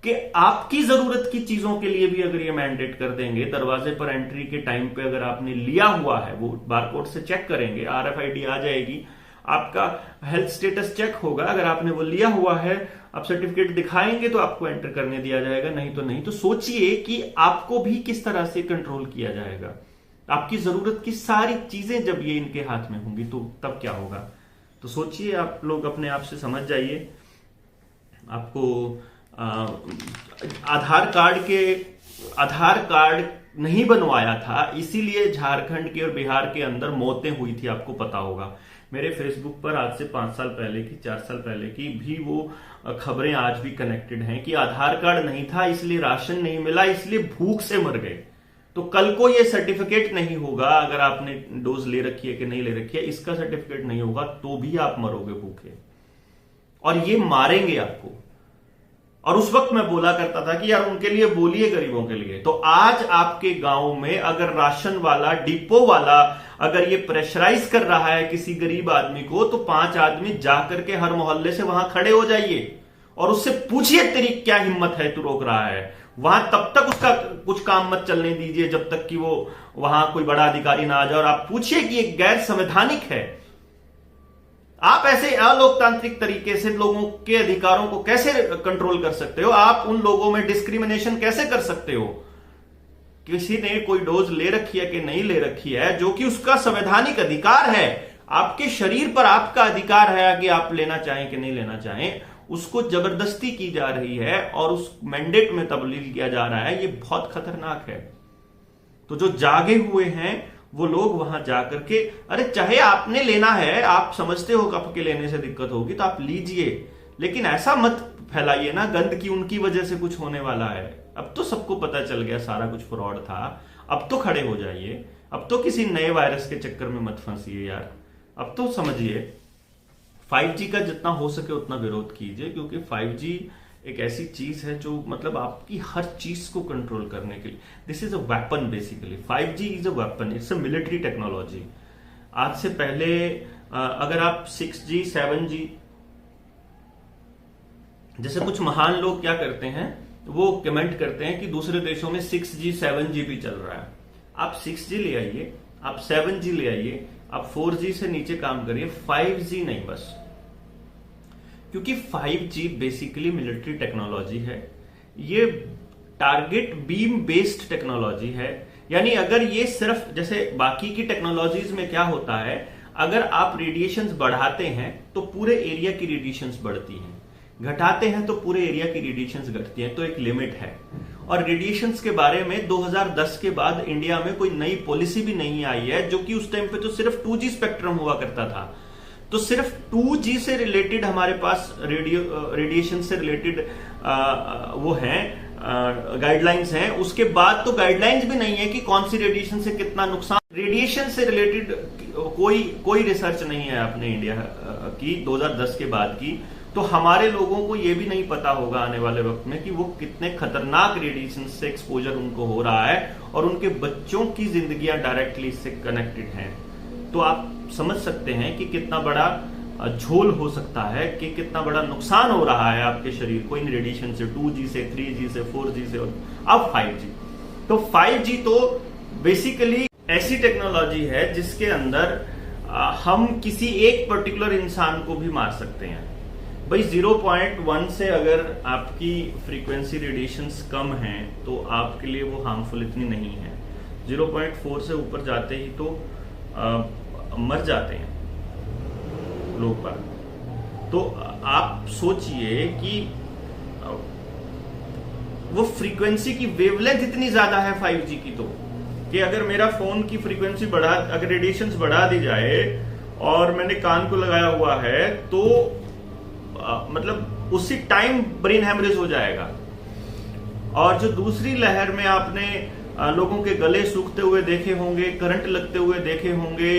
कि आपकी जरूरत की चीजों के लिए भी अगर ये मैंडेट कर देंगे, दरवाजे पर एंट्री के टाइम पे अगर आपने लिया हुआ है, वो बारकोड से चेक करेंगे, RFID आ जाएगी, आपका हेल्थ स्टेटस चेक होगा, अगर आपने वो लिया हुआ है, आप सर्टिफिकेट दिखाएंगे तो आपको एंटर करने दिया जाएगा, नहीं तो नहीं। तो सोचिए कि आपको भी किस तरह से कंट्रोल किया जाएगा। आपकी जरूरत की सारी चीजें जब ये इनके हाथ में होंगी तो तब क्या होगा। तो सोचिए, आप लोग अपने आप से समझ जाइए। आपको आधार कार्ड नहीं बनवाया था, इसीलिए झारखंड के और बिहार के अंदर मौतें हुई थी, आपको पता होगा। मेरे फेसबुक पर आज से 5 साल पहले की, 4 साल पहले की भी वो खबरें आज भी कनेक्टेड हैं कि आधार कार्ड नहीं था इसलिए राशन नहीं मिला, इसलिए भूख से मर गए। तो कल को ये सर्टिफिकेट नहीं होगा, अगर आपने डोज ले रखी है कि नहीं ले रखी है, इसका सर्टिफिकेट नहीं होगा तो भी आप मरोगे भूखे, और ये मारेंगे आपको। और उस वक्त मैं बोला करता था कि यार उनके लिए बोलिए, गरीबों के लिए। तो आज आपके गांव में अगर राशन वाला, डिपो वाला अगर ये प्रेशराइज कर रहा है किसी गरीब आदमी को, तो 5 आदमी जाकर के हर मोहल्ले से वहां खड़े हो जाइए और उससे पूछिए तेरी क्या हिम्मत है, तू रोक रहा है। वहां तब तक उसका कुछ काम मत चलने दीजिए जब तक कि वो वहां कोई बड़ा अधिकारी ना आ जाए, और आप पूछिए कि ये गैर संवैधानिक है। आप ऐसे अलोकतांत्रिक तरीके से लोगों के अधिकारों को कैसे कंट्रोल कर सकते हो? आप उन लोगों में डिस्क्रिमिनेशन कैसे कर सकते हो? किसी ने कोई डोज ले रखी है कि नहीं ले रखी है, जो कि उसका संवैधानिक अधिकार है, आपके शरीर पर आपका अधिकार है कि आप लेना चाहें कि नहीं लेना चाहें, उसको जबरदस्ती की जा रही है और उस मैंडेट में तब्दील किया जा रहा है। ये बहुत खतरनाक है। तो जो जागे हुए हैं वो लोग वहां जाकर के, अरे चाहे आपने लेना है, आप समझते हो कप के लेने से दिक्कत होगी तो आप लीजिए, लेकिन ऐसा मत फैलाइए ना गंद की उनकी वजह से कुछ होने वाला है। अब तो सबको पता चल गया सारा कुछ फ्रॉड था, अब तो खड़े हो जाइए, अब तो किसी नए वायरस के चक्कर में मत फंसिए यार। अब तो समझिए 5G का जितना हो सके उतना विरोध कीजिए, क्योंकि 5G एक ऐसी चीज है जो मतलब आपकी हर चीज को कंट्रोल करने के लिए, this is a weapon basically. 5G is a weapon, it's a military technology. आज से पहले अगर आप 6G 7G, जैसे कुछ महान लोग क्या करते हैं, वो कमेंट करते हैं कि दूसरे देशों में 6G 7G भी चल रहा है। आप 6G ले आइए, आप 7G ले आइए, आप 4G से नीचे काम करिए, 5G नहीं बस। क्योंकि 5G बेसिकली मिलिट्री टेक्नोलॉजी है, ये टारगेट बीम बेस्ड टेक्नोलॉजी है। यानी अगर ये सिर्फ जैसे बाकी की टेक्नोलॉजीज में क्या होता है, अगर आप रेडिएशंस बढ़ाते हैं तो पूरे एरिया की रेडिएशंस बढ़ती हैं, घटाते हैं तो पूरे एरिया की रेडिएशंस घटती हैं, तो एक लिमिट है। और रेडिएशंस के बारे में 2010 के बाद इंडिया में कोई नई पॉलिसी भी नहीं आई है, जो कि उस टाइम पे तो सिर्फ 2G स्पेक्ट्रम हुआ करता था। तो सिर्फ 2G से रिलेटेड हमारे पास रेडिएशन से रिलेटेड वो हैं गाइडलाइंस हैं। उसके बाद तो गाइडलाइंस भी नहीं है कि कौन सी रेडिएशन से कितना नुकसान। रेडिएशन से रिलेटेड कोई रिसर्च नहीं है अपने इंडिया की 2010 के बाद की। तो हमारे लोगों को यह भी नहीं पता होगा आने वाले वक्त में कि वो कितने खतरनाक रेडिएशन से एक्सपोजर उनको हो रहा है, और उनके बच्चों की जिंदगियां डायरेक्टली इससे कनेक्टेड हैं। तो आप समझ सकते हैं कि कितना बड़ा झोल हो सकता है, कि कितना बड़ा नुकसान हो रहा है आपके शरीर को इन रेडिएशन से, 2G से, 3G से, 4G से, और अब 5G। तो 5G तो बेसिकली ऐसी टेक्नोलॉजी है जिसके अंदर हम किसी एक पर्टिकुलर इंसान को भी मार सकते हैं। भाई 0.1 से अगर आपकी फ्रीक्वेंसी रेडिएशंस कम हैं तो आपके लिए वो हार्मफुल इतनी नहीं है। 0.4 से ऊपर जाते ही तो मर जाते हैं लोग बाग। तो आप सोचिए कि वो फ्रीक्वेंसी की वेवलेंथ इतनी ज्यादा है 5G की, तो कि अगर मेरा फोन की फ्रीक्वेंसी अगर रेडिएशंस बढ़ा दी जाए और मैंने कान को लगाया हुआ है तो मतलब उसी टाइम ब्रेन हैमरेज हो जाएगा। और जो दूसरी लहर में आपने लोगों के गले सूखते हुए देखे होंगे, करंट लगते हुए देखे होंगे,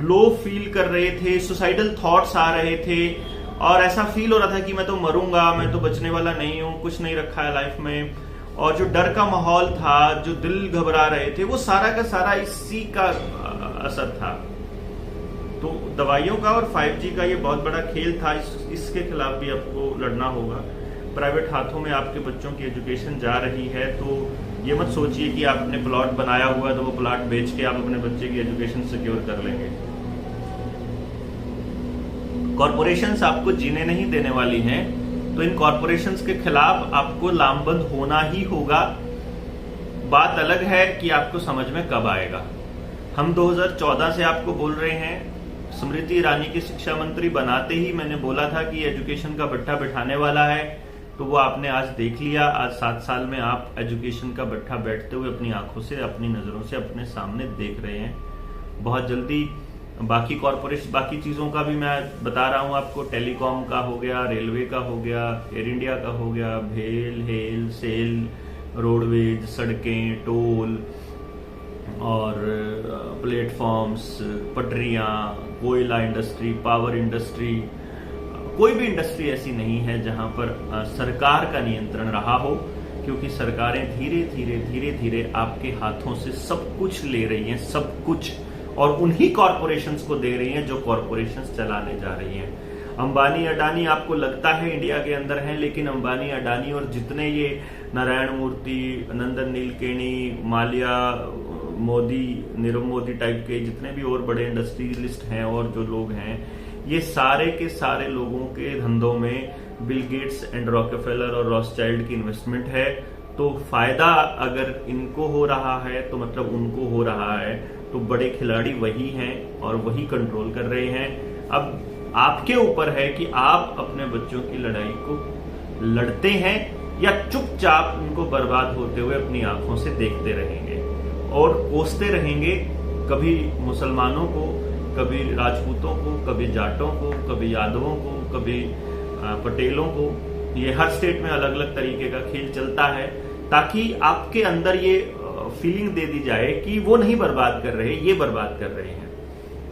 लो फील कर रहे थे, सुसाइडल थॉट्स आ रहे थे, और ऐसा फील हो रहा था कि मैं तो मरूंगा, मैं तो बचने वाला नहीं हूं, कुछ नहीं रखा है लाइफ में। और जो डर का माहौल था, जो दिल घबरा रहे थे, वो सारा का सारा इसी का असर था। तो दवाइयों का और 5G का ये बहुत बड़ा खेल था। इसके खिलाफ भी आपको लड़ना होगा। प्राइवेट हाथों में आपके बच्चों की एजुकेशन जा रही है, तो ये मत सोचिए कि आपने प्लॉट बनाया हुआ है तो वो प्लॉट बेच के आप अपने बच्चे की एजुकेशन सिक्योर कर लेंगे। कॉरपोरेशंस आपको जीने नहीं देने वाली हैं, तो इन कॉरपोरेशंस के खिलाफ आपको लामबंद होना ही होगा। बात अलग है कि आपको समझ में कब आएगा। हम 2014 से आपको बोल रहे हैं, स्मृति ईरानी की शिक्षा मंत्री बनाते ही मैंने बोला था कि एजुकेशन का भट्ठा बैठाने वाला है, तो वो आपने आज देख लिया। आज 7 साल में आप एजुकेशन का भट्ठा बैठते हुए अपनी आंखों से, अपनी नजरों से अपने सामने देख रहे हैं। बहुत जल्दी बाकी कॉर्पोरेशन, बाकी चीजों का भी मैं बता रहा हूं आपको। टेलीकॉम का हो गया, रेलवे का हो गया, एयर इंडिया का हो गया, भेल, हेल, सेल, रोडवेज, सड़कें, टोल और प्लेटफॉर्म्स, पटरियां, कोयला इंडस्ट्री, पावर इंडस्ट्री, कोई भी इंडस्ट्री ऐसी नहीं है जहां पर सरकार का नियंत्रण रहा हो, क्योंकि सरकारें धीरे धीरे धीरे धीरे आपके हाथों से सब कुछ ले रही हैं, सब कुछ, और उन्हीं कॉरपोरेशंस को दे रही हैं जो कॉरपोरेशंस चलाने जा रही हैं। अंबानी अडानी आपको लगता है इंडिया के अंदर हैं, लेकिन अंबानी अडानी और जितने ये नारायण मूर्ति, नंदन नीलकेणी, माल्या, मोदी, नीरव मोदी टाइप के जितने भी और बड़े इंडस्ट्रियलिस्ट हैं और जो लोग हैं, ये सारे के सारे लोगों के धंधों में बिल गेट्स एंड रॉकफेलर और रॉथस्चाइल्ड की इन्वेस्टमेंट है। तो फायदा अगर इनको हो रहा है तो मतलब उनको हो रहा है। तो बड़े खिलाड़ी वही हैं और वही कंट्रोल कर रहे हैं। अब आपके ऊपर है कि आप अपने बच्चों की लड़ाई को लड़ते हैं या चुपचाप उनको बर्बाद होते हुए अपनी आंखों से देखते रहेंगे और कोसते रहेंगे, कभी मुसलमानों को, कभी राजपूतों को, कभी जाटों को, कभी यादवों को, कभी पटेलों को। ये हर स्टेट में अलग अलग तरीके का खेल चलता है, ताकि आपके अंदर ये फीलिंग दे दी जाए कि वो नहीं बर्बाद कर रहे, ये बर्बाद कर रहे हैं।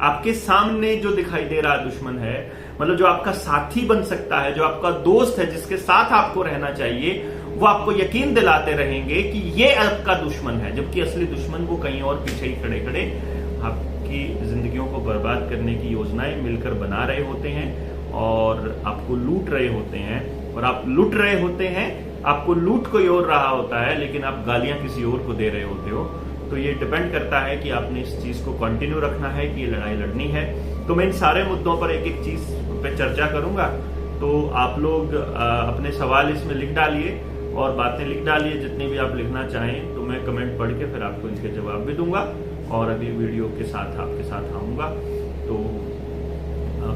आपके सामने जो दिखाई दे रहा दुश्मन है मतलब जो आपका साथी बन सकता है, जो आपका दोस्त है, जिसके साथ आपको रहना चाहिए, वो आपको यकीन दिलाते रहेंगे कि ये आपका दुश्मन है, जबकि असली दुश्मन वो कहीं और पीछे ही खड़े खड़े आपकी जिंदगियों को बर्बाद करने की योजनाएं मिलकर बना रहे होते हैं और आपको लूट रहे होते हैं। और आप लूट रहे होते हैं, आपको लूट कोई और रहा होता है, लेकिन आप गालियां किसी और को दे रहे होते हो। तो ये डिपेंड करता है कि आपने इस चीज को कंटिन्यू रखना है कि ये लड़ाई लड़नी है। तो मैं इन सारे मुद्दों पर एक एक चीज पे चर्चा करूंगा। तो आप लोग अपने सवाल इसमें लिख डालिए और बातें लिख डालिए, जितनी भी आप लिखना चाहें। तो मैं कमेंट पढ़ के फिर आपको इनके जवाब भी दूंगा और अगली वीडियो के साथ आपके साथ आऊंगा। तो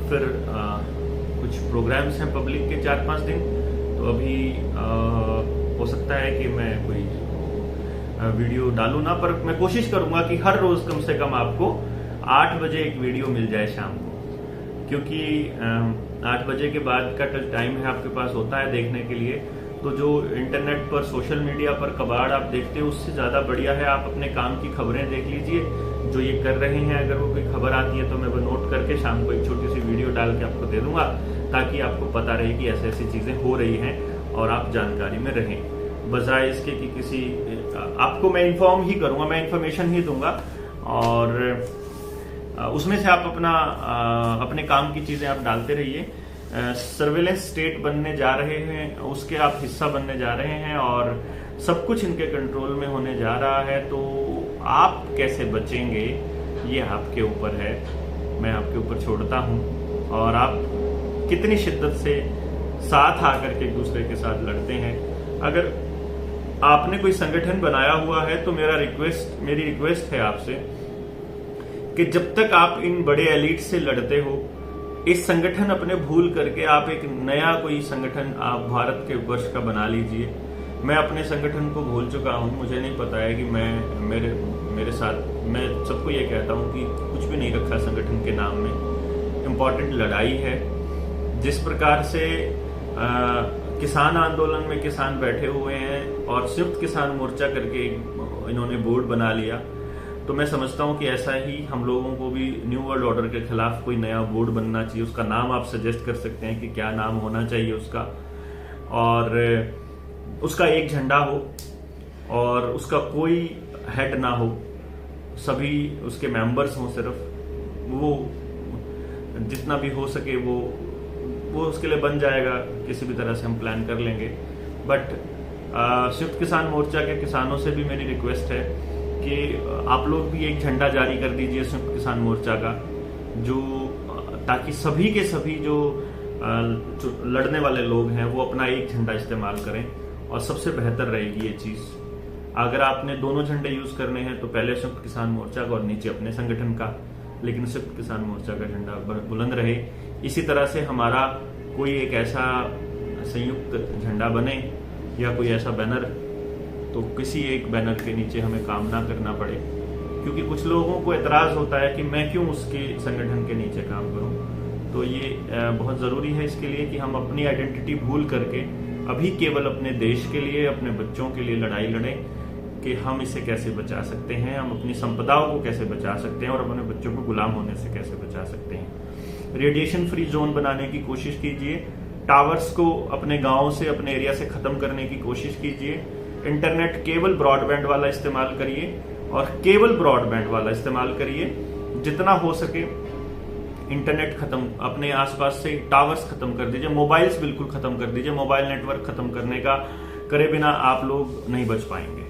फिर कुछ प्रोग्राम्स हैं पब्लिक के 4-5 दिन, तो अभी हो सकता है कि मैं कोई वीडियो डालूं ना, पर मैं कोशिश करूंगा कि हर रोज कम से कम आपको 8 बजे एक वीडियो मिल जाए शाम को, क्योंकि 8 बजे के बाद का टाइम है आपके पास होता है देखने के लिए। तो जो इंटरनेट पर सोशल मीडिया पर कबाड़ आप देखते हो, उससे ज्यादा बढ़िया है आप अपने काम की खबरें देख लीजिए जो ये कर रहे हैं। अगर वो कोई खबर आती है तो मैं वो नोट करके शाम को एक छोटी सी वीडियो डाल के आपको दे दूंगा, ताकि आपको पता रहे कि ऐसी ऐसी चीजें हो रही हैं और आप जानकारी में रहें, बजाय इसके कि किसी आपको मैं इन्फॉर्म ही करूंगा, मैं इन्फॉर्मेशन ही दूंगा और उसमें से आप अपने काम की चीजें आप डालते रहिए। सर्वेलेंस स्टेट बनने जा रहे हैं, उसके आप हिस्सा बनने जा रहे हैं और सब कुछ इनके कंट्रोल में होने जा रहा है। तो आप कैसे बचेंगे ये आपके ऊपर है, मैं आपके ऊपर छोड़ता हूं। और आप कितनी शिद्दत से साथ आकर के एक दूसरे के साथ लड़ते हैं। अगर आपने कोई संगठन बनाया हुआ है तो मेरी रिक्वेस्ट है आपसे कि जब तक आप इन बड़े एलिट से लड़ते हो, इस संगठन अपने भूल करके आप एक नया कोई संगठन आप भारत के वर्ष का बना लीजिए। मैं अपने संगठन को भूल चुका हूं, मुझे नहीं पता है कि मेरे साथ मैं सबको ये कहता हूं कि कुछ भी नहीं रखा संगठन के नाम में। इम्पोर्टेंट लड़ाई है। जिस प्रकार से किसान आंदोलन में किसान बैठे हुए हैं और संयुक्त किसान मोर्चा करके इन्होंने बोर्ड बना लिया, तो मैं समझता हूं कि ऐसा ही हम लोगों को भी न्यू वर्ल्ड ऑर्डर के खिलाफ कोई नया बोर्ड बनना चाहिए। उसका नाम आप सजेस्ट कर सकते हैं कि क्या नाम होना चाहिए उसका, और उसका एक झंडा हो और उसका कोई हेड ना हो, सभी उसके मेंबर्स हों, सिर्फ वो जितना भी हो सके वो उसके लिए बन जाएगा। किसी भी तरह से हम प्लान कर लेंगे। बट संयुक्त किसान मोर्चा के किसानों से भी मेरी रिक्वेस्ट है कि आप लोग भी एक झंडा जारी कर दीजिए संयुक्त किसान मोर्चा का, जो ताकि सभी के सभी जो लड़ने वाले लोग हैं वो अपना एक झंडा इस्तेमाल करें। और सबसे बेहतर रहेगी ये चीज, अगर आपने दोनों झंडे यूज करने हैं तो पहले संयुक्त किसान मोर्चा का और नीचे अपने संगठन का, लेकिन संयुक्त किसान मोर्चा का झंडा बुलंद रहे। इसी तरह से हमारा कोई एक ऐसा संयुक्त झंडा बने या कोई ऐसा बैनर, तो किसी एक बैनर के नीचे हमें काम ना करना पड़े, क्योंकि कुछ लोगों को एतराज होता है कि मैं क्यों उसके संगठन के नीचे काम करूं। तो ये बहुत जरूरी है इसके लिए कि हम अपनी आइडेंटिटी भूल करके अभी केवल अपने देश के लिए, अपने बच्चों के लिए लड़ाई लड़ें कि हम इसे कैसे बचा सकते हैं, हम अपनी संपदाओं को कैसे बचा सकते हैं और अपने बच्चों को गुलाम होने से कैसे बचा सकते हैं। रेडिएशन फ्री जोन बनाने की कोशिश कीजिए। टावर्स को अपने गांव से, अपने एरिया से खत्म करने की कोशिश कीजिए। इंटरनेट केबल ब्रॉडबैंड वाला इस्तेमाल करिए और केबल ब्रॉडबैंड वाला इस्तेमाल करिए। जितना हो सके इंटरनेट खत्म, अपने आसपास से टावर्स खत्म कर दीजिए, मोबाइल्स बिल्कुल खत्म कर दीजिए। मोबाइल नेटवर्क खत्म करने का करे बिना आप लोग नहीं बच पाएंगे।